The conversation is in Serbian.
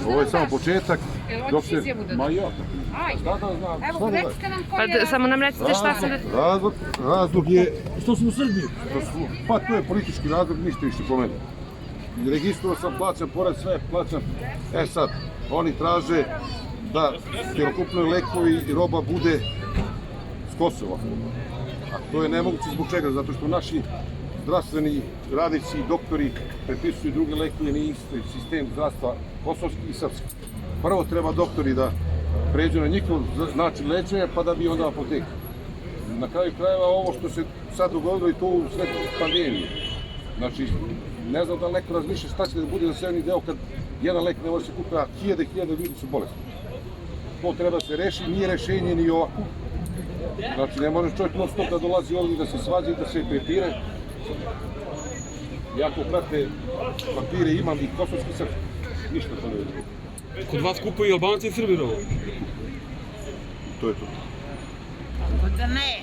Ovo je samo početak. Dok se... Ma ja. Šta da znam? Evo, recite nam koji je... Pa samo nam recite šta se... Razlog je... Što smo u Srbiji? Pa to je politički razlog, ništa više po meni. Registrovao sam, plaćam pored, sve plaćam. E sad, oni traže da cjelokupni lekovi i roba bude s Kosova. A to je nemoguće zbog čega? Zato što naši zdravstveni radnici i doktori prepisuju druge lekove, nije isti sistem zdravstva kosovski i srpski. Prvo treba doktori da pređu na njihov način lečenja, pa da bi onda apoteka. Na kraju krajeva ovo što se sad dogodilo i to u sred pandemije. Znači, ne znam da li neko razmišlja šta će da bude za sedmi deo kad jedan lek ne može se kupiti, a hiljade ljudi su bolesni. To treba da se reši, nije rešenje ni ovako. Znači, ne može čovjek non stop da dolazi ovdje da se svađa i da se prepire. Ja ako prate papire imam i kosovski srpski, ništa to ne vidim. Kod vas kupuju i Albanci i Srbi rovo? To je to. Da ne.